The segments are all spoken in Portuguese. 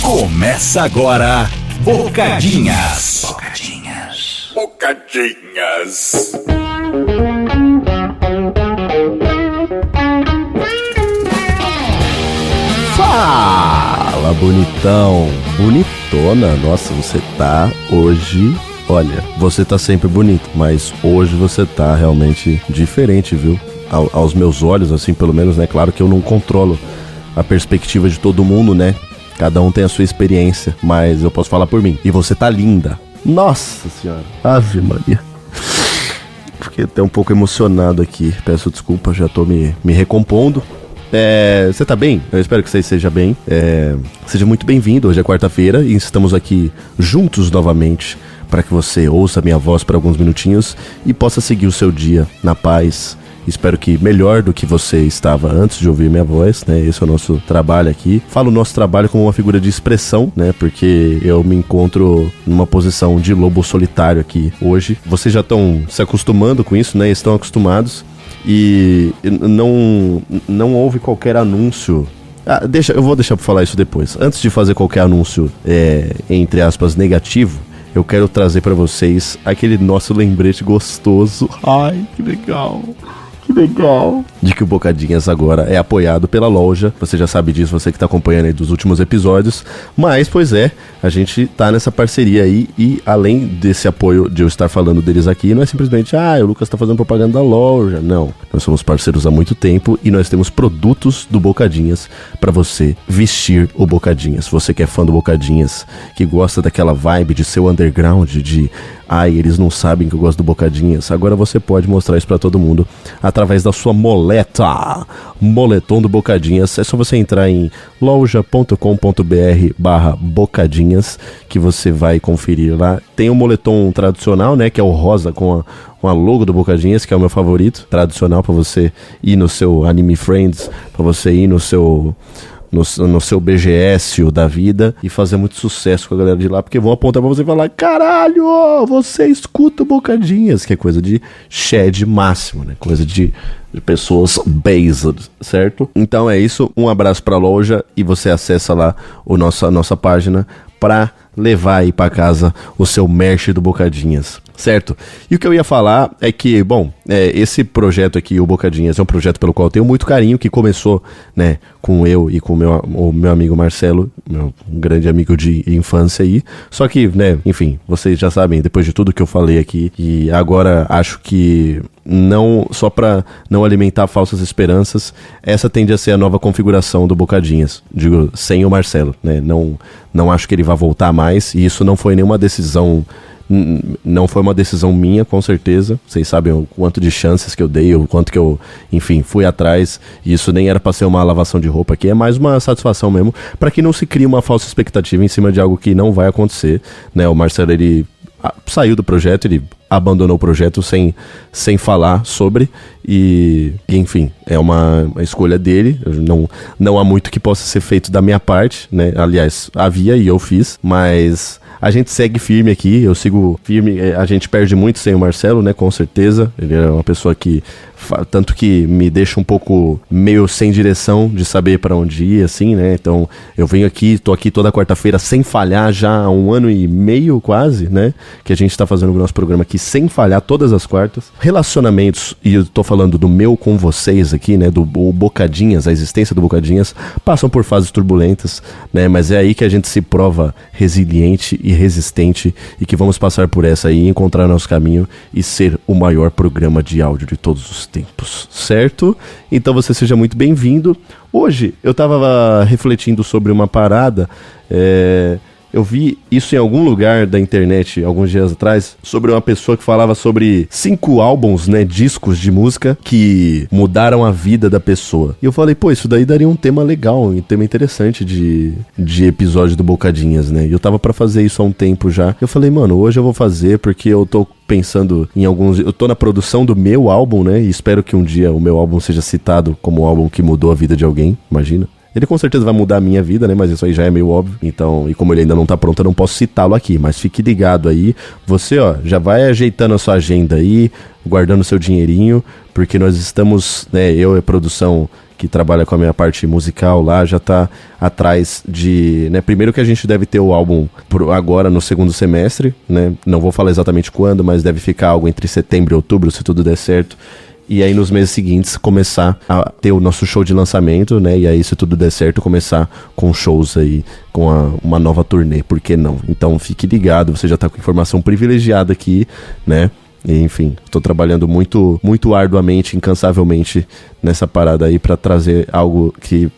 Começa agora, Bocadinhas. Bocadinhas. Fala, bonitão, bonitona. Nossa, você tá hoje... Olha, você tá sempre bonito, mas hoje você tá realmente diferente, viu? Aos meus olhos, assim, pelo menos, né? Claro que eu não controlo a perspectiva de todo mundo, né? Cada um tem a sua experiência, mas eu posso falar por mim. E você tá linda. Nossa senhora. Ave Maria. Fiquei até um pouco emocionado aqui. Peço desculpa, já tô me recompondo. Você tá bem? Eu espero que você esteja bem. Seja muito bem-vindo. Hoje é quarta-feira e estamos aqui juntos novamente para que você ouça a minha voz por alguns minutinhos e possa seguir o seu dia na paz. Espero que melhor do que você estava antes de ouvir minha voz, né? Esse é o nosso trabalho aqui. Falo o nosso trabalho como uma figura de expressão, né? Porque eu me encontro numa posição de lobo solitário aqui hoje. Vocês já estão se acostumando com isso, né? Estão acostumados. E não houve qualquer anúncio. Eu vou deixar pra falar isso depois. Antes de fazer qualquer anúncio, entre aspas, negativo, eu quero trazer pra vocês aquele nosso lembrete gostoso. Ai, que legal. Que legal. De que o Bocadinhas agora é apoiado pela loja. Você já sabe disso, você que tá acompanhando aí dos últimos episódios. Mas, pois é, a gente tá nessa parceria aí. E além desse apoio de eu estar falando deles aqui, não é simplesmente, o Lucas tá fazendo propaganda da loja. Não, nós somos parceiros há muito tempo e nós temos produtos do Bocadinhas pra você vestir o Bocadinhas. Você que é fã do Bocadinhas, que gosta daquela vibe de seu underground, de... eles não sabem que eu gosto do Bocadinhas. Agora você pode mostrar isso pra todo mundo através da sua moletom do Bocadinhas. É só você entrar em loja.com.br/bocadinhas que você vai conferir lá. Tem o moletom tradicional, né, que é o rosa com a logo do Bocadinhas, que é o meu favorito, tradicional, pra você ir no seu Anime Friends, pra você ir no seu BGS da vida e fazer muito sucesso com a galera de lá, porque vão apontar pra você e falar: caralho, você escuta Bocadinhas, que é coisa de shed máximo, né? Coisa de pessoas based, certo? Então é isso, um abraço pra loja e você acessa lá a nossa página pra levar aí pra casa o seu merch do Bocadinhas, certo? E o que eu ia falar é que, esse projeto aqui, o Bocadinhas, é um projeto pelo qual eu tenho muito carinho, que começou, né, com eu e com o meu amigo Marcelo, meu grande amigo de infância aí. Só que, né, enfim, vocês já sabem, depois de tudo que eu falei aqui, e agora acho que só pra não alimentar falsas esperanças, essa tende a ser a nova configuração do Bocadinhas, digo, sem o Marcelo, né, não acho que ele vá voltar mais, e isso não foi nenhuma decisão, não foi uma decisão minha, com certeza. Vocês sabem o quanto de chances que eu dei, o quanto que eu, enfim, fui atrás, e isso nem era pra ser uma lavação de roupa aqui, é mais uma satisfação mesmo, pra que não se crie uma falsa expectativa em cima de algo que não vai acontecer, né, o Marcelo, ele saiu do projeto, ele abandonou o projeto sem falar sobre, e enfim, é uma escolha dele. Não há muito que possa ser feito da minha parte, né? Aliás, havia e eu fiz, mas a gente segue firme aqui, eu sigo firme. A gente perde muito sem o Marcelo, né? Com certeza, ele é uma pessoa que tanto que me deixa um pouco meio sem direção de saber pra onde ir, assim, né? Então eu venho aqui, tô aqui toda quarta-feira sem falhar já há 1 ano e meio quase, né? Que a gente tá fazendo o nosso programa aqui sem falhar todas as quartas. Relacionamentos, e eu tô falando do meu com vocês aqui, né? Do Bocadinhas, a existência do Bocadinhas, passam por fases turbulentas, né? Mas é aí que a gente se prova resiliente e resistente, e que vamos passar por essa aí, encontrar nosso caminho e ser o maior programa de áudio de todos os tempos, certo? Então você seja muito bem-vindo. Hoje eu tava refletindo sobre uma parada, eu vi isso em algum lugar da internet, alguns dias atrás, sobre uma pessoa que falava sobre 5 álbuns, né, discos de música que mudaram a vida da pessoa. E eu falei, isso daí daria um tema legal, um tema interessante de episódio do Bocadinhas, né? E eu tava pra fazer isso há um tempo já. Eu falei, mano, hoje eu vou fazer porque eu tô pensando em alguns... Eu tô na produção do meu álbum, né? E espero que um dia o meu álbum seja citado como o álbum que mudou a vida de alguém, imagina. Ele com certeza vai mudar a minha vida, né? Mas isso aí já é meio óbvio. Então, e como ele ainda não tá pronto, eu não posso citá-lo aqui. Mas fique ligado aí. Você, já vai ajeitando a sua agenda aí, guardando seu dinheirinho, porque nós estamos, né? Eu e a produção que trabalha com a minha parte musical lá, já tá atrás de, né, primeiro que a gente deve ter o álbum agora no segundo semestre, né, não vou falar exatamente quando, mas deve ficar algo entre setembro e outubro, se tudo der certo. E aí nos meses seguintes começar a ter o nosso show de lançamento, né? E aí se tudo der certo começar com shows aí, com uma nova turnê, por que não? Então fique ligado, você já tá com informação privilegiada aqui, né? E, enfim, estou trabalhando muito, muito arduamente, incansavelmente nessa parada aí pra trazer algo que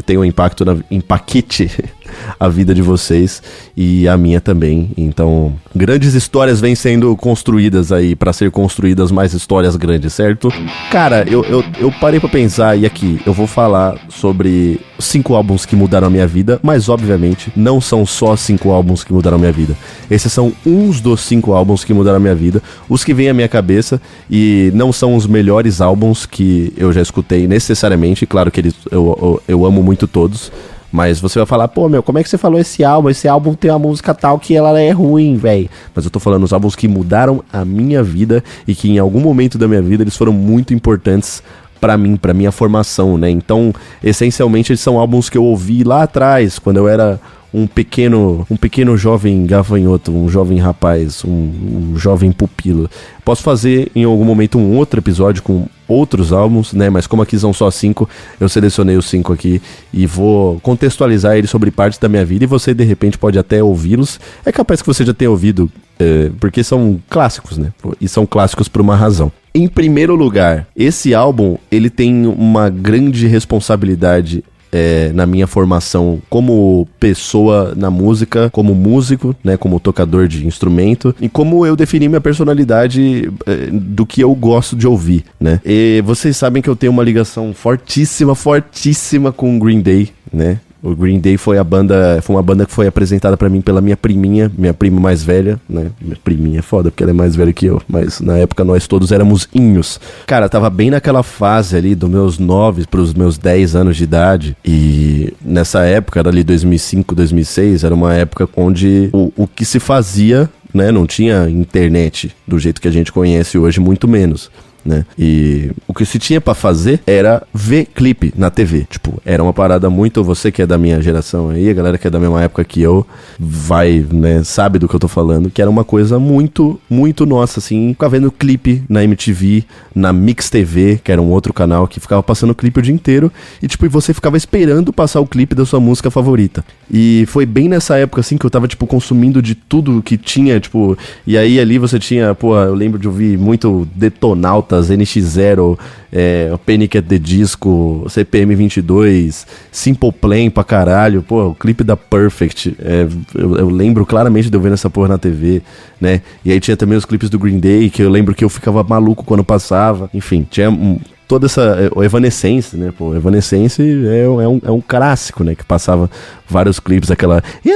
tenha um impacto, impacte a vida de vocês e a minha também. Então, grandes histórias vêm sendo construídas aí, pra ser construídas mais histórias grandes, certo? Cara, eu parei pra pensar, e aqui eu vou falar sobre 5 álbuns que mudaram a minha vida, mas obviamente não são só 5 álbuns que mudaram a minha vida. Esses são uns dos 5 álbuns que mudaram a minha vida, os que vêm à minha cabeça, e não são os melhores álbuns que eu já escutei necessariamente. Claro que eu amo muito todos, mas você vai falar, pô, meu, como é que você falou esse álbum? Esse álbum tem uma música tal que ela é ruim, velho. Mas eu tô falando os álbuns que mudaram a minha vida e que em algum momento da minha vida eles foram muito importantes pra mim, pra minha formação, né? Então, essencialmente, eles são álbuns que eu ouvi lá atrás, quando eu era um pequeno jovem gafanhoto, um jovem rapaz, um jovem pupilo. Posso fazer em algum momento um outro episódio com outros álbuns, né? Mas como aqui são só 5, eu selecionei os 5 aqui e vou contextualizar eles sobre partes da minha vida, e você de repente pode até ouvi-los. É capaz que você já tenha ouvido, porque são clássicos, né? E são clássicos por uma razão. Em primeiro lugar, esse álbum, ele tem uma grande responsabilidade na minha formação como pessoa na música, como músico, né, como tocador de instrumento, e como eu defini minha personalidade do que eu gosto de ouvir, né. E vocês sabem que eu tenho uma ligação fortíssima com o Green Day, né. O Green Day foi uma banda que foi apresentada pra mim pela minha prima mais velha, né? Minha priminha é foda, porque ela é mais velha que eu, mas na época nós todos éramos inhos. Cara, tava bem naquela fase ali dos meus 9 pros meus 10 anos de idade, e nessa época, era ali 2005, 2006, era uma época onde o que se fazia, né? Não tinha internet do jeito que a gente conhece hoje, muito menos, né? E o que se tinha pra fazer era ver clipe na TV. Tipo, era uma parada muito... Você que é da minha geração aí, a galera que é da mesma época que eu, né, sabe do que eu tô falando, que era uma coisa muito, muito nossa, assim. Ficar vendo clipe na MTV, na Mix TV, que era um outro canal que ficava passando clipe o dia inteiro, e tipo, você ficava esperando passar o clipe da sua música favorita. E foi bem nessa época, assim, que eu tava, tipo, consumindo de tudo que tinha, tipo... E aí ali você tinha, pô, eu lembro de ouvir muito Detonautas, NX0, Panic! At the Disco, CPM 22, Simple Plan pra caralho, pô, o clipe da Perfect, eu lembro claramente de eu vendo essa porra na TV, né, e aí tinha também os clipes do Green Day, que eu lembro que eu ficava maluco quando passava, enfim, tinha toda essa, o Evanescence, né, pô, Evanescence é um clássico, né, que passava vários clipes, aquela You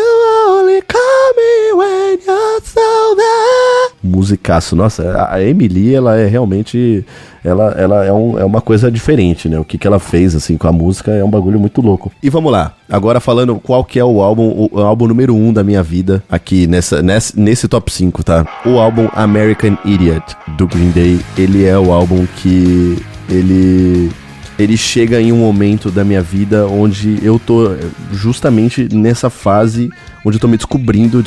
only call me when you're so there. Musicaço, nossa, a Emily, ela é realmente, ela é uma coisa diferente, né, o que ela fez, assim, com a música é um bagulho muito louco. E vamos lá, agora falando qual que é o álbum número 1 da minha vida, aqui nesse top 5, tá? O álbum American Idiot, do Green Day, ele é o álbum que ele chega em um momento da minha vida onde eu tô justamente nessa fase onde eu tô me descobrindo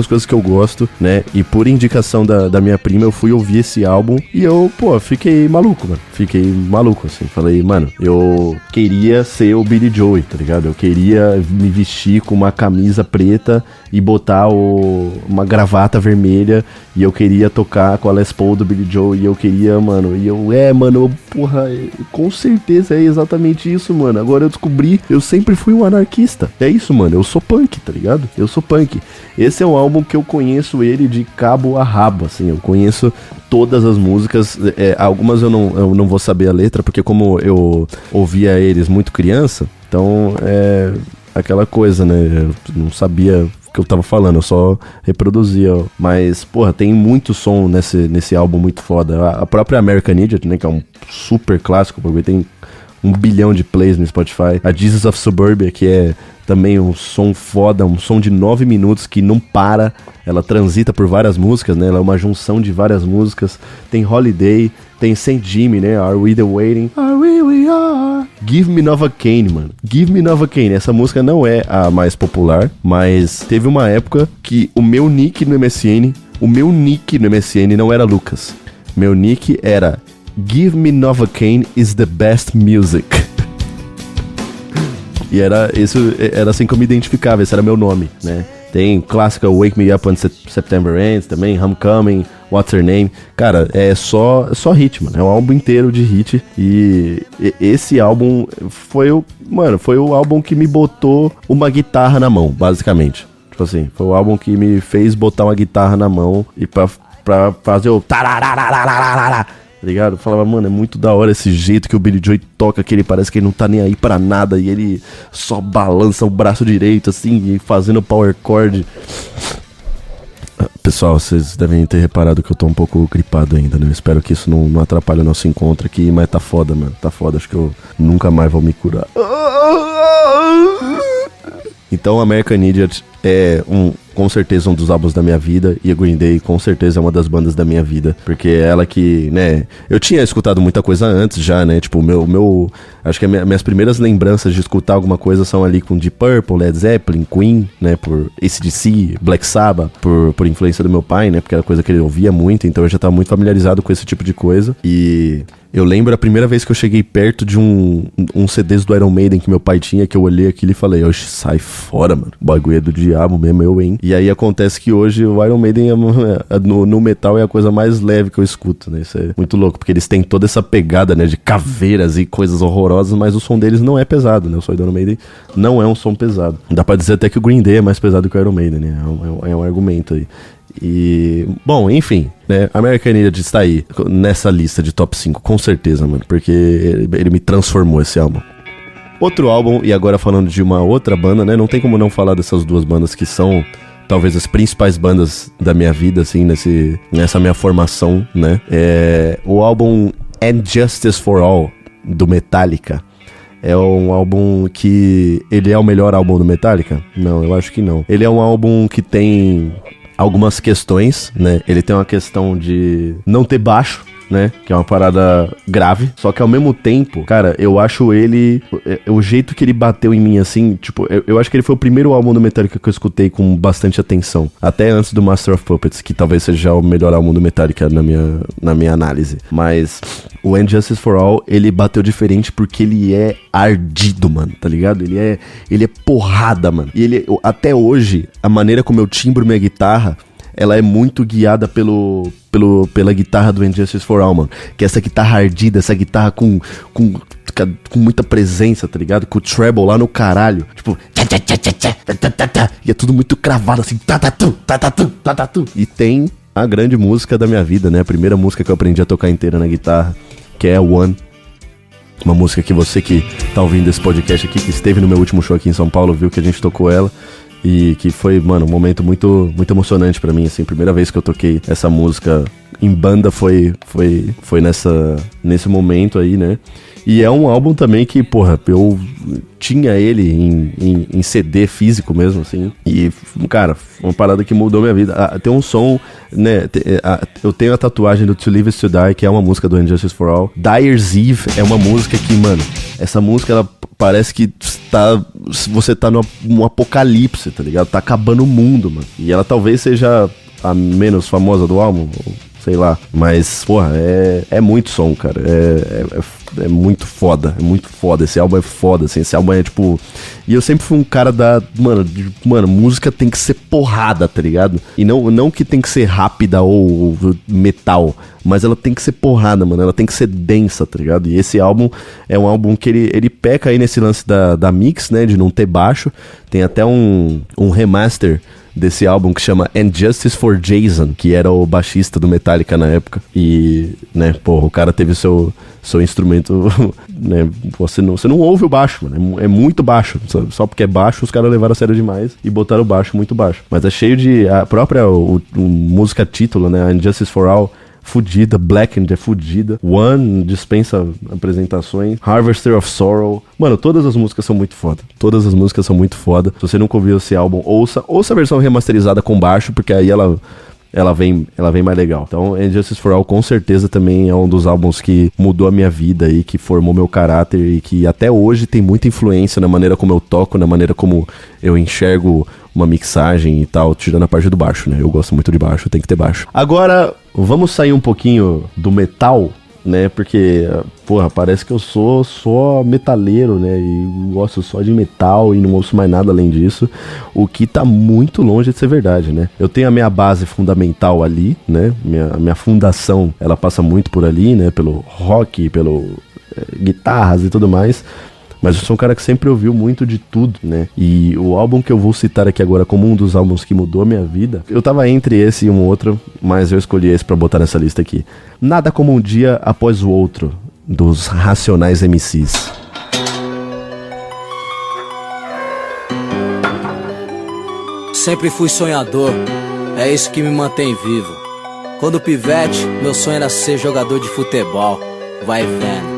as coisas que eu gosto, né? E por indicação da minha prima, eu fui ouvir esse álbum e eu, pô, fiquei maluco, mano. Fiquei maluco, assim. Falei, mano, eu queria ser o Billy Joel, tá ligado? Eu queria me vestir com uma camisa preta e botar uma gravata vermelha, e eu queria tocar com a Les Paul do Billy Joel, e eu queria, mano, porra, com certeza é exatamente isso, mano. Agora eu descobri, eu sempre fui um anarquista. É isso, mano, eu sou punk, tá ligado? Eu sou punk. Esse é um álbum que eu conheço ele de cabo a rabo, assim, eu conheço todas as músicas, algumas eu não vou saber a letra, porque como eu ouvia eles muito criança, então aquela coisa, né, eu não sabia o que eu tava falando, eu só reproduzia, mas, porra, tem muito som nesse álbum muito foda. A própria American Idiot, né, que é um super clássico, porque tem 1 bilhão de plays no Spotify. A Jesus of Suburbia, que é também um som foda, um som de 9 minutos que não para. Ela transita por várias músicas, né? Ela é uma junção de várias músicas. Tem Holiday, tem Saint Jimmy, né? Are We The Waiting? Are We Are. Give Me Novocaine, mano. Give Me Novocaine. Essa música não é a mais popular, mas teve uma época que o meu nick no MSN não era Lucas. Meu nick era Give Me Novocaine is the best music. E era assim que eu me identificava, esse era meu nome, né? Tem clássica Wake Me Up When September Ends também, Homecoming, What's Her Name. Cara, é só hit, mano. É um álbum inteiro de hit. E esse álbum foi o álbum que me botou uma guitarra na mão, basicamente. Tipo assim, foi o álbum que me fez botar uma guitarra na mão e pra fazer o tararararararara, tá ligado? Eu falava, mano, é muito da hora esse jeito que o Billy Joel toca, que ele parece que ele não tá nem aí pra nada e ele só balança o braço direito, assim, e fazendo power chord. Pessoal, vocês devem ter reparado que eu tô um pouco gripado ainda, né? Eu espero que isso não atrapalhe o nosso encontro aqui, mas tá foda, mano. Tá foda, acho que eu nunca mais vou me curar. Então, American Idiot é com certeza um dos álbuns da minha vida, e a Green Day com certeza é uma das bandas da minha vida, porque é ela que, né, eu tinha escutado muita coisa antes já, né, tipo, acho que minhas primeiras lembranças de escutar alguma coisa são ali com Deep Purple, Led Zeppelin, Queen, né, por AC/DC, Black Sabbath, por influência do meu pai, né, porque era coisa que ele ouvia muito, então eu já tava muito familiarizado com esse tipo de coisa, e eu lembro a primeira vez que eu cheguei perto de um CDs do Iron Maiden que meu pai tinha, que eu olhei aquilo e falei, oxe, sai fora, mano, o bagulho é do diabo mesmo, hein. E aí acontece que hoje o Iron Maiden no metal é a coisa mais leve que eu escuto, né? Isso é muito louco, porque eles têm toda essa pegada, né, de caveiras e coisas horrorosas, mas o som deles não é pesado, né? O som do Iron Maiden não é um som pesado. Dá pra dizer até que o Green Day é mais pesado que o Iron Maiden, né? É um argumento aí. E, bom, enfim, né, American Idiot está aí nessa lista de top 5, com certeza, mano, porque ele me transformou, esse álbum. Outro álbum, e agora falando de uma outra banda, né, não tem como não falar dessas duas bandas que são talvez as principais bandas da minha vida, assim, nessa minha formação, né, o álbum And Justice for All, do Metallica. É um álbum que... Ele é o melhor álbum do Metallica? Não, eu acho que não. Ele é um álbum que tem algumas questões, né? Ele tem uma questão de não ter baixo, né? Que é uma parada grave. Só que ao mesmo tempo, cara, eu acho ele... O jeito que ele bateu em mim, assim, tipo... Eu acho que ele foi o primeiro álbum do Metallica que eu escutei com bastante atenção. Até antes do Master of Puppets, que talvez seja o melhor álbum do Metallica na minha análise. Mas o And Justice for All, ele bateu diferente porque ele é ardido, mano, tá ligado? Ele é porrada, mano. E até hoje, a maneira como eu timbro minha guitarra, ela é muito guiada pela guitarra do And Justice for All, mano. Que é essa guitarra ardida, essa guitarra com muita presença, tá ligado? Com o treble lá no caralho. Tipo... E é tudo muito cravado, assim. E tem a grande música da minha vida, né? A primeira música que eu aprendi a tocar inteira na guitarra, que é One. Uma música que você que tá ouvindo esse podcast aqui, que esteve no meu último show aqui em São Paulo, viu que a gente tocou ela. E que foi, mano, um momento muito, muito emocionante pra mim, assim. Primeira vez que eu toquei essa música em banda foi nesse momento aí, né? E é um álbum também que, porra, eu tinha ele em CD físico mesmo, assim. E, cara, uma parada que mudou minha vida. Tem um som, né? Eu tenho a tatuagem do To Live Is To Die, que é uma música do And Justice for All. Dyer's Eve é uma música que, mano, essa música, ela parece que você tá num apocalipse, tá ligado? Tá acabando o mundo, mano. E ela talvez seja a menos famosa do álbum, sei lá. Mas, porra, é muito som, cara. É muito foda. É muito foda. Esse álbum é foda, assim. Esse álbum é, tipo... E eu sempre fui um cara Mano, música tem que ser porrada, tá ligado? E não que tem que ser rápida ou metal, mas ela tem que ser porrada, mano. Ela tem que ser densa, tá ligado? E esse álbum é um álbum que ele peca aí nesse lance da mix, né? De não ter baixo. Tem até um remaster desse álbum que chama And Justice for Jason, que era o baixista do Metallica na época. E, né, porra, o cara teve seu instrumento, né, você não ouve o baixo, mano, é muito baixo. Só porque é baixo, os caras levaram a sério demais e botaram o baixo muito baixo. Mas é cheio de... A própria música título, né, And Justice for All, fudida, Blackened é fudida, One dispensa apresentações, Harvester of Sorrow. Mano, todas as músicas são muito foda. Todas as músicas são muito foda. Se você nunca ouviu esse álbum, ouça a versão remasterizada com baixo, porque aí ela vem mais legal. Então, And Justice for All com certeza também é um dos álbuns que mudou a minha vida e que formou meu caráter e que até hoje tem muita influência na maneira como eu toco, na maneira como eu enxergo uma mixagem e tal, tirando a parte do baixo, né? Eu gosto muito de baixo, tem que ter baixo. Agora, vamos sair um pouquinho do metal, né? Porque, porra, parece que eu sou só metaleiro, né? E gosto só de metal e não ouço mais nada além disso. O que tá muito longe de ser verdade, né? Eu tenho a minha base fundamental ali, né? Minha fundação, ela passa muito por ali, né? Pelo rock, pelo guitarras e tudo mais. Mas eu sou um cara que sempre ouviu muito de tudo, né? E o álbum que eu vou citar aqui agora como um dos álbuns que mudou a minha vida, eu tava entre esse e um outro, mas eu escolhi esse pra botar nessa lista aqui. Nada como um dia após o outro, dos Racionais MCs. Sempre fui sonhador, é isso que me mantém vivo. Quando pivete, meu sonho era ser jogador de futebol, vai vendo.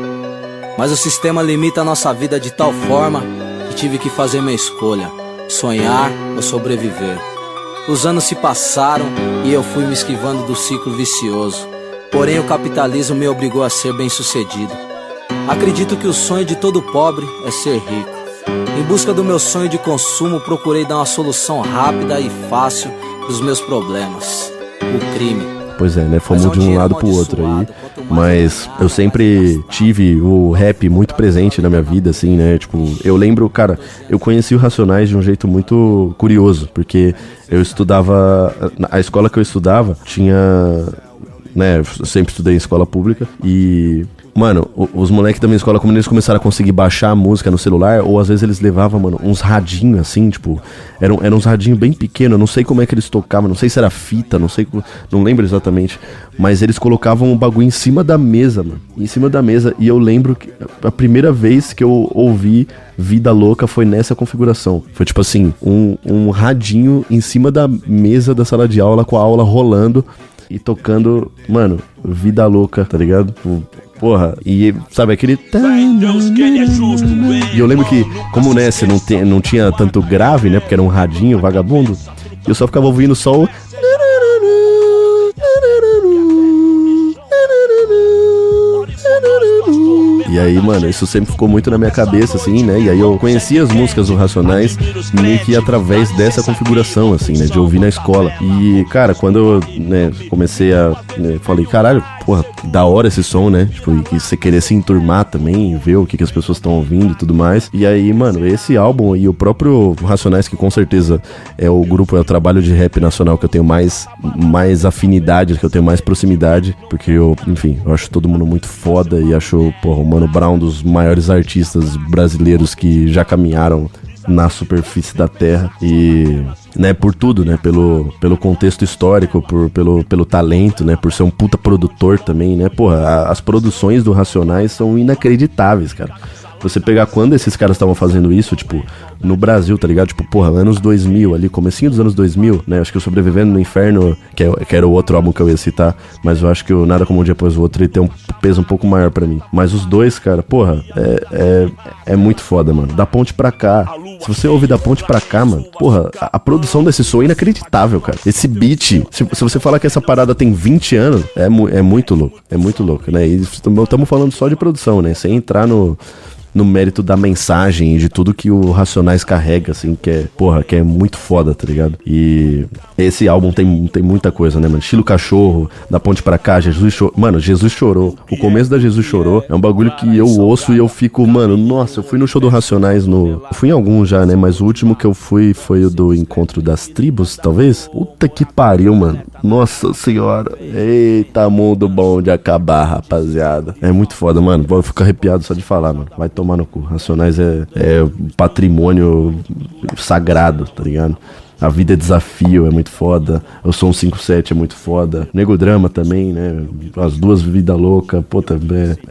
Mas o sistema limita a nossa vida de tal forma que tive que fazer minha escolha: sonhar ou sobreviver. Os anos se passaram e eu fui me esquivando do ciclo vicioso. Porém o capitalismo me obrigou a ser bem-sucedido. Acredito que o sonho de todo pobre é ser rico. Em busca do meu sonho de consumo, procurei dar uma solução rápida e fácil dos meus problemas: o crime. Pois é, né? Fomos de um lado pro outro aí. Mas eu sempre tive o rap muito presente na minha vida, assim, né? Tipo, eu lembro, cara, eu conheci o Racionais de um jeito muito curioso, porque eu estudava, a escola que eu estudava tinha, né? Eu sempre estudei em escola pública e... Mano, os moleques da minha escola, como eles começaram a conseguir baixar a música no celular, ou às vezes eles levavam, mano, uns radinhos assim, tipo, eram uns radinhos bem pequenos, eu não sei como é que eles tocavam, não sei se era fita, não lembro exatamente, mas eles colocavam um bagulho em cima da mesa, mano, em cima da mesa, e eu lembro que a primeira vez que eu ouvi Vida Louca foi nessa configuração, foi tipo assim, um radinho em cima da mesa da sala de aula, com a aula rolando, e tocando, mano, Vida Louca, tá ligado? Porra, e sabe aquele... E eu lembro que, como nessa não tinha tanto grave, né? Porque era um radinho vagabundo, eu só ficava ouvindo só o... E aí, mano, isso sempre ficou muito na minha cabeça, assim, né? E aí eu conheci as músicas do Racionais meio que através dessa configuração, assim, né? De ouvir na escola. E, cara, quando eu, né, comecei a... Né, falei, caralho, porra, da hora esse som, né? Tipo, e você querer se enturmar também, ver o que as pessoas estão ouvindo e tudo mais. E aí, mano, esse álbum e o próprio Racionais, que com certeza é o grupo, é o trabalho de rap nacional que eu tenho mais afinidade, que eu tenho mais proximidade, porque eu, enfim, eu acho todo mundo muito foda e acho, porra, o Mano Brown um dos maiores artistas brasileiros que já caminharam na superfície da terra e, né, por tudo, né, pelo contexto histórico, pelo talento, né, por ser um puta produtor também, né, porra, as produções do Racionais são inacreditáveis, cara. Você pegar quando esses caras estavam fazendo isso, tipo, no Brasil, tá ligado? Tipo, porra, anos 2000 ali, comecinho dos anos 2000, né? Acho que o Sobrevivendo no Inferno, que era o outro álbum que eu ia citar, mas eu acho que o Nada Como Um Dia Após o Outro, ele tem um peso um pouco maior pra mim. Mas os dois, cara, porra, é muito foda, mano. Da Ponte Pra Cá. Se você ouve Da Ponte Pra Cá, mano, porra, a produção desse som é inacreditável, cara. Esse beat, se você falar que essa parada tem 20 anos, é muito louco, né? E estamos falando só de produção, né? Sem entrar no mérito da mensagem e de tudo que o Racionais carrega, assim, que é muito foda, tá ligado? E esse álbum tem muita coisa, né, mano? Estilo Cachorro, Da Ponte Pra Cá, Jesus Chorou. Mano, Jesus Chorou. O começo da Jesus Chorou é um bagulho que eu ouço e eu fico, mano, nossa, eu fui no show do Racionais Eu fui em alguns já, né? Mas o último que eu fui foi o do Encontro das Tribos, talvez? Puta que pariu, mano. Nossa senhora. Eita, mundo bom de acabar, rapaziada. É muito foda, mano. Eu fico arrepiado só de falar, mano. Vai tomar no cu. Racionais é patrimônio sagrado, tá ligado? A Vida é Desafio é muito foda. Eu Sou um 57 é muito foda. Nego Drama também, né? As duas Vida Louca. Puta,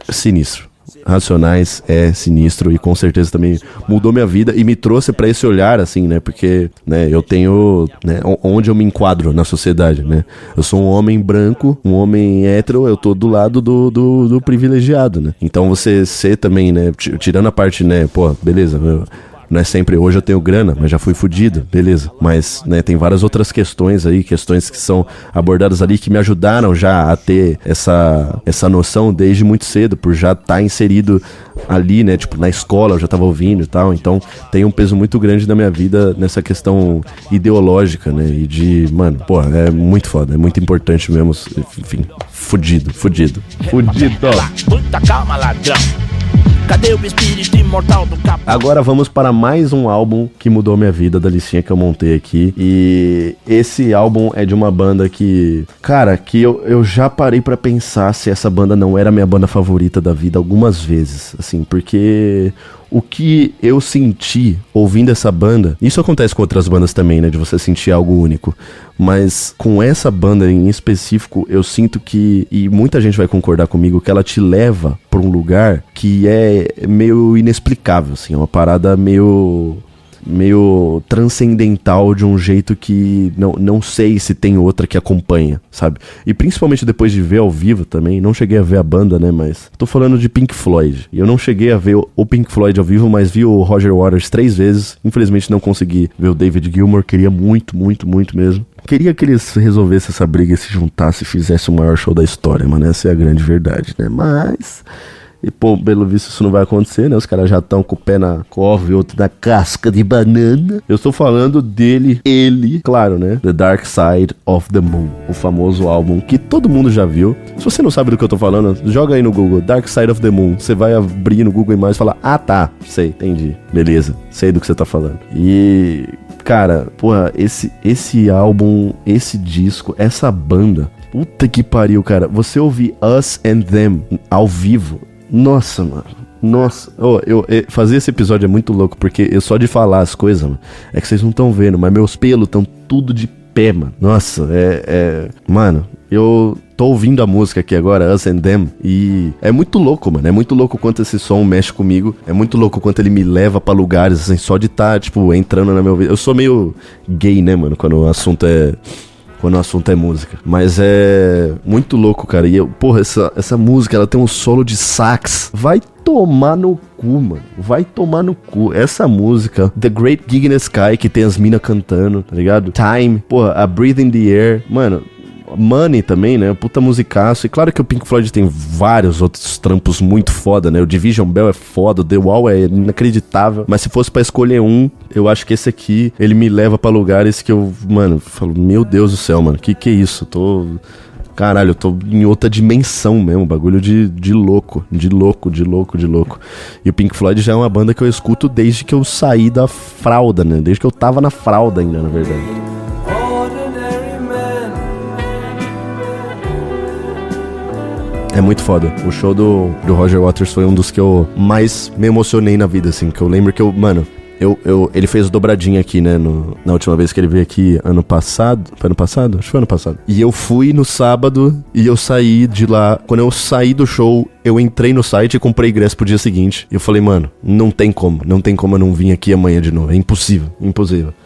é sinistro. Racionais é sinistro e com certeza também mudou minha vida e me trouxe pra esse olhar, assim, né? Porque, né, eu tenho, né, onde eu me enquadro na sociedade, né? Eu sou um homem branco, um homem hétero, eu tô do lado do privilegiado, né? Então você ser também, né, tirando a parte, né, pô, beleza, não é sempre, hoje eu tenho grana, mas já fui fudido, beleza. Mas, né, tem várias outras questões aí, questões que são abordadas ali, que me ajudaram já a ter essa noção desde muito cedo, por já estar inserido ali, né, tipo, na escola, eu já tava ouvindo e tal. Então, tem um peso muito grande na minha vida nessa questão ideológica, né, e de, mano, pô, é muito foda, é muito importante mesmo, enfim, fudido. Muita calma, ladrão. Cadê o espírito imortal do capô? Agora vamos para mais um álbum que mudou minha vida, da listinha que eu montei aqui. E esse álbum é de uma banda que, cara, que eu já parei pra pensar se essa banda não era a minha banda favorita da vida algumas vezes, assim, porque o que eu senti ouvindo essa banda, isso acontece com outras bandas também, né, de você sentir algo único, mas com essa banda em específico, eu sinto que, e muita gente vai concordar comigo, que ela te leva pra um lugar que é meio inexplicável, assim, é uma parada meio transcendental de um jeito que não sei se tem outra que acompanha, sabe? E principalmente depois de ver ao vivo também, não cheguei a ver a banda, né, mas tô falando de Pink Floyd. Eu não cheguei a ver o Pink Floyd ao vivo, mas vi o Roger Waters 3 vezes. Infelizmente não consegui ver o David Gilmour, queria muito mesmo. Queria que eles resolvessem essa briga, se juntassem e fizessem o maior show da história, mano, essa é a grande verdade, né? Mas... E, pô, pelo visto isso não vai acontecer, né? Os caras já estão com o pé na cova e outro na casca de banana. Eu estou falando dele, claro, né? The Dark Side of the Moon, o famoso álbum que todo mundo já viu. Se você não sabe do que eu tô falando, joga aí no Google, Dark Side of the Moon. Você vai abrir no Google Imagens e falar, ah, tá, sei, entendi, beleza, sei do que você tá falando. E, cara, porra, esse álbum, esse disco, essa banda, puta que pariu, cara. Você ouvir Us and Them ao vivo, nossa, mano. Nossa, fazer esse episódio é muito louco, porque eu só de falar as coisas, mano, é que vocês não estão vendo, mas meus pelos estão tudo de pé, mano. Nossa, mano, eu tô ouvindo a música aqui agora, Us and Them, e é muito louco, mano. É muito louco quanto esse som mexe comigo. É muito louco quanto ele me leva pra lugares, assim, só de estar, tipo, entrando na minha vida. Eu sou meio gay, né, mano, quando o assunto é música. Mas é muito louco, cara. E porra, essa música, ela tem um solo de sax. Vai tomar no cu, mano. Vai tomar no cu. Essa música, The Great Gig in the Sky, que tem as minas cantando, tá ligado? Time, porra, A Breathe in the Air. Mano, Money também, né? Puta musicaço. E claro que o Pink Floyd tem vários outros trampos muito foda, né? O Division Bell é foda, o The Wall é inacreditável. Mas se fosse pra escolher um, eu acho que esse aqui, ele me leva pra lugares que eu, mano, falo, meu Deus do céu, mano, que é isso? Caralho, eu tô em outra dimensão mesmo, bagulho de louco. E o Pink Floyd já é uma banda que eu escuto desde que eu saí da fralda, né? Desde que eu tava na fralda ainda, na verdade. É muito foda. O show do Roger Waters foi um dos que eu mais me emocionei na vida, assim. Que eu lembro que ele fez dobradinha aqui, né, na última vez que ele veio aqui, ano passado. Foi ano passado? Acho que foi ano passado. E eu fui no sábado e eu saí de lá. Quando eu saí do show, eu entrei no site e comprei ingresso pro dia seguinte. E eu falei, mano, não tem como eu não vir aqui amanhã de novo. É impossível.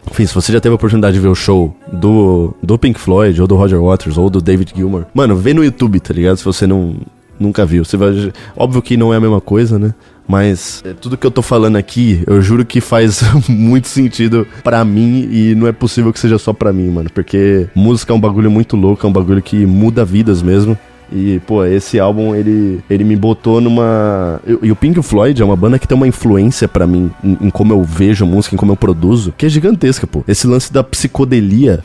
Enfim, se você já teve a oportunidade de ver o show do Pink Floyd, ou do Roger Waters, ou do David Gilmour, mano, vê no YouTube, tá ligado? Se você nunca viu. Você vai... Óbvio que não é a mesma coisa, né? Mas tudo que eu tô falando aqui, eu juro que faz muito sentido pra mim e não é possível que seja só pra mim, mano. Porque música é um bagulho muito louco, é um bagulho que muda vidas mesmo. E, pô, esse álbum, ele me botou numa... E o Pink Floyd é uma banda que tem uma influência pra mim em como eu vejo música, em como eu produzo, que é gigantesca, pô. Esse lance da psicodelia,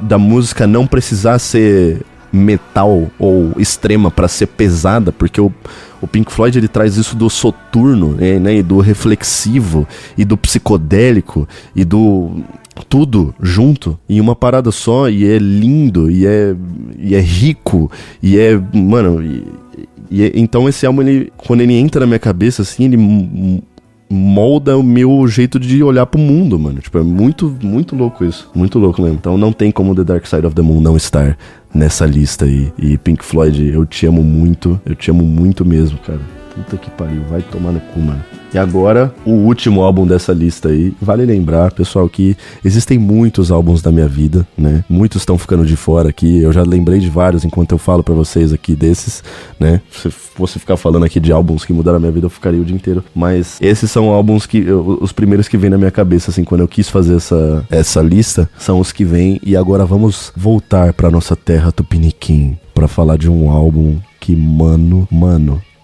da música não precisar ser metal ou extrema pra ser pesada, porque o Pink Floyd, ele traz isso do soturno, né, e do reflexivo, e do psicodélico, e do... tudo junto em uma parada só, e é lindo, e é rico, e é, mano, então esse álbum, quando ele entra na minha cabeça, assim, ele molda o meu jeito de olhar pro mundo, mano, tipo, é muito, muito louco isso, muito louco mesmo. Então não tem como The Dark Side of the Moon não estar nessa lista aí. E Pink Floyd, eu te amo muito mesmo, cara. Puta que pariu, vai tomar no cu, mano. E agora, o último álbum dessa lista aí. Vale lembrar, pessoal, que existem muitos álbuns da minha vida, né? Muitos estão ficando de fora aqui. Eu já lembrei de vários enquanto eu falo pra vocês aqui desses, né? Se fosse ficar falando aqui de álbuns que mudaram a minha vida, eu ficaria o dia inteiro. Mas esses são álbuns que... os primeiros que vêm na minha cabeça, assim, quando eu quis fazer essa lista, são os que vêm. E agora vamos voltar pra nossa terra Tupiniquim pra falar de um álbum que, mano...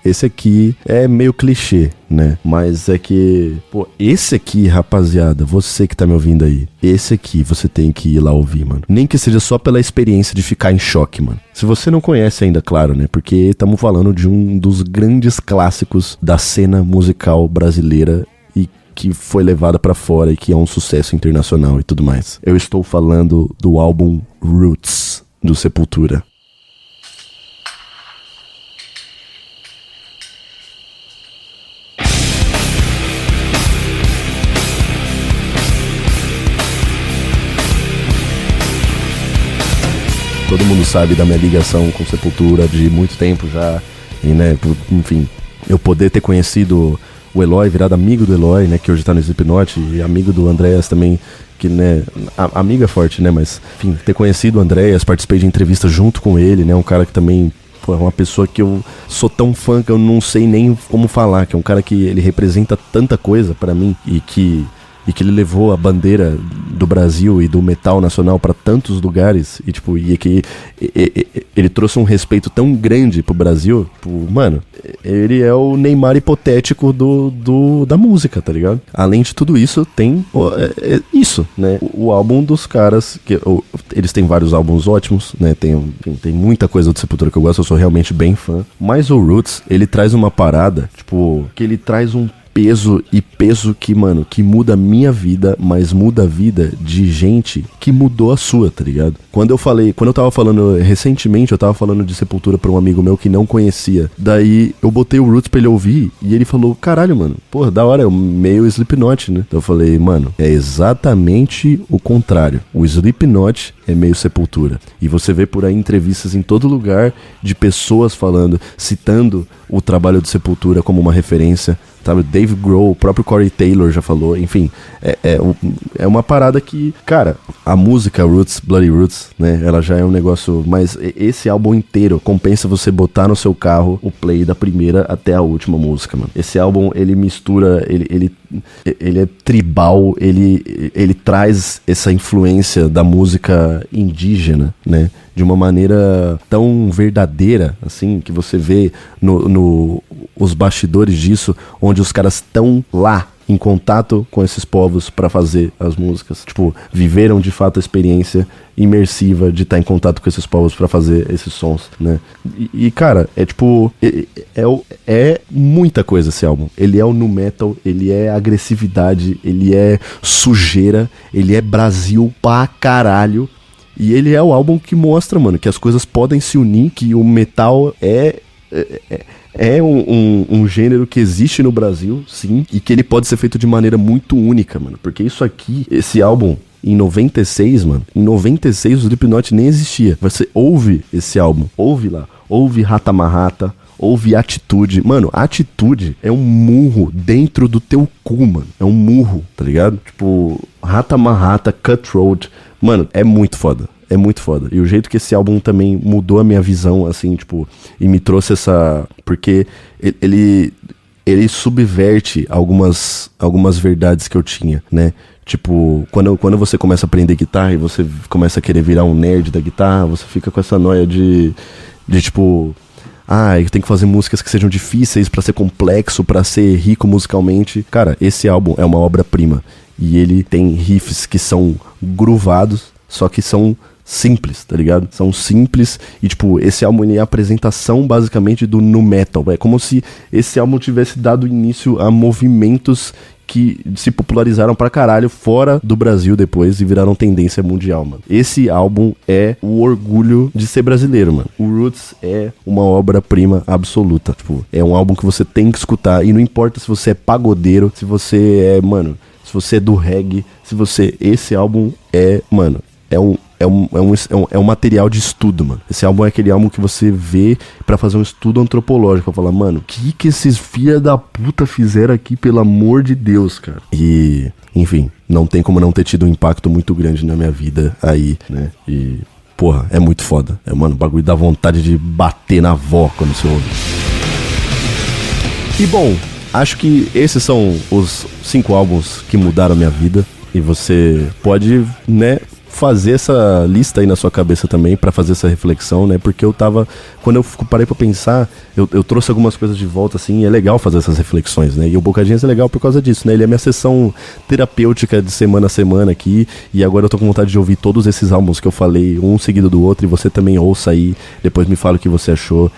Esse aqui é meio clichê, né? Mas é que... Pô, esse aqui, rapaziada, você que tá me ouvindo aí, esse aqui você tem que ir lá ouvir, mano. Nem que seja só pela experiência de ficar em choque, mano. Se você não conhece ainda, claro, né? Porque estamos falando de um dos grandes clássicos da cena musical brasileira e que foi levada pra fora e que é um sucesso internacional e tudo mais. Eu estou falando do álbum Roots, do Sepultura. Todo mundo sabe da minha ligação com Sepultura de muito tempo já. E, né, enfim, eu poder ter conhecido o Eloy, virado amigo do Eloy, né, que hoje tá no Slipknot, e amigo do Andreas também, que, né, amigo é forte, né, mas, enfim, ter conhecido o Andreas, participei de entrevista junto com ele, né, um cara que também, pô, é uma pessoa que eu sou tão fã que eu não sei nem como falar, que é um cara que ele representa tanta coisa pra mim, e que ele levou a bandeira do Brasil e do metal nacional pra tantos lugares, e tipo, e que ele trouxe um respeito tão grande pro Brasil, tipo, mano, ele é o Neymar hipotético da música, tá ligado? Além de tudo isso, tem isso, né? O álbum dos caras, eles têm vários álbuns ótimos, né? Tem muita coisa do Sepultura que eu gosto, eu sou realmente bem fã, mas o Roots, ele traz uma parada, tipo, que ele traz um peso que, mano, que muda a minha vida, mas muda a vida de gente que mudou a sua, tá ligado? Quando eu tava falando recentemente, eu tava falando de Sepultura pra um amigo meu que não conhecia. Daí eu botei o Roots pra ele ouvir e ele falou, caralho, mano, porra, da hora, é meio Slipknot, né? Então eu falei, mano, é exatamente o contrário. O Slipknot é meio Sepultura. E você vê por aí entrevistas em todo lugar de pessoas falando, citando o trabalho do Sepultura como uma referência, sabe? Dave Grohl, o próprio Corey Taylor já falou, enfim, é uma parada que, cara, a música Roots, Bloody Roots, né, ela já é um negócio, mas esse álbum inteiro compensa você botar no seu carro o play da primeira até a última música, mano. Esse álbum, ele mistura, ele é tribal, ele traz essa influência da música indígena, né, de uma maneira tão verdadeira, assim, que você vê os bastidores disso, onde os caras estão lá, em contato com esses povos pra fazer as músicas. Tipo, viveram de fato a experiência imersiva de estar em contato com esses povos pra fazer esses sons, né? E cara, é tipo, é muita coisa esse álbum. Ele é o nu metal, ele é agressividade, ele é sujeira, ele é Brasil pra caralho. E ele é o álbum que mostra, mano, que as coisas podem se unir, que o metal é um gênero que existe no Brasil, sim, e que ele pode ser feito de maneira muito única, mano. Porque isso aqui, esse álbum, em 96, mano, em 96 o Slipknot nem existia. Você ouve esse álbum, ouve lá, ouve Rata Marrata, ouve Atitude. Mano, Atitude é um murro dentro do teu cu, mano. É um murro, tá ligado? Tipo, Rata Marrata, Cutthroat. Mano, é muito foda. É muito foda. E o jeito que esse álbum também mudou a minha visão, assim, tipo, e me trouxe essa... Porque ele subverte algumas verdades que eu tinha, né? Tipo, quando você começa a aprender guitarra e você começa a querer virar um nerd da guitarra, você fica com essa noia de tipo... eu tenho que fazer músicas que sejam difíceis pra ser complexo, pra ser rico musicalmente. Cara, esse álbum é uma obra-prima. E ele tem riffs que são groovados, só que são simples, tá ligado? São simples e, tipo, esse álbum é a apresentação, basicamente, do nu metal. É como se esse álbum tivesse dado início a movimentos que se popularizaram pra caralho fora do Brasil depois e viraram tendência mundial, mano. Esse álbum é o orgulho de ser brasileiro, mano. O Roots é uma obra-prima absoluta. Tipo, é um álbum que você tem que escutar e não importa se você é pagodeiro, se você é, mano, se você é do reggae, se você... Esse álbum é, mano, é é um material de estudo, mano. Esse álbum é aquele álbum que você vê pra fazer um estudo antropológico, pra falar, mano, o que esses filha da puta fizeram aqui, pelo amor de Deus, cara. E, enfim, não tem como não ter tido um impacto muito grande na minha vida aí, né? E, porra, é muito foda. Mano, o bagulho dá vontade de bater na avó quando você ouve. E bom, acho que esses são os 5 álbuns que mudaram a minha vida. E você pode, né, fazer essa lista aí na sua cabeça também, pra fazer essa reflexão, né? Porque quando eu parei pra pensar, eu trouxe algumas coisas de volta, assim, e é legal fazer essas reflexões, né? E o Bocadinhas é legal por causa disso, né? Ele é minha sessão terapêutica de semana a semana aqui, e agora eu tô com vontade de ouvir todos esses álbuns que eu falei, um seguido do outro, e você também ouça aí, depois me fala o que você achou.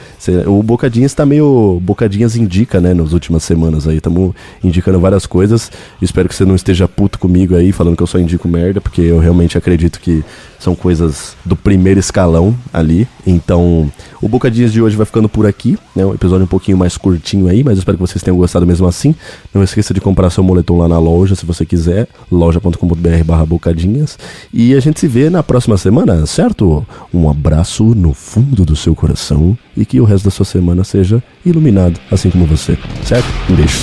O Bocadinhas tá meio... Bocadinhas indica, né? Nas últimas semanas aí, tamo indicando várias coisas. Espero que você não esteja puto comigo aí, falando que eu só indico merda, porque eu realmente acredito que são coisas do primeiro escalão ali. Então, o Bocadinhas de hoje vai ficando por aqui, né? Um episódio um pouquinho mais curtinho aí, mas eu espero que vocês tenham gostado mesmo assim. Não esqueça de comprar seu moletom lá na loja, se você quiser, loja.com.br/bocadinhas. E a gente se vê na próxima semana, certo? Um abraço no fundo do seu coração e que o resto da sua semana seja iluminado, assim como você, certo? Um beijo.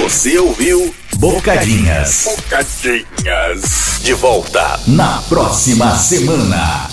Você ouviu Bocadinhas. De volta na próxima semana.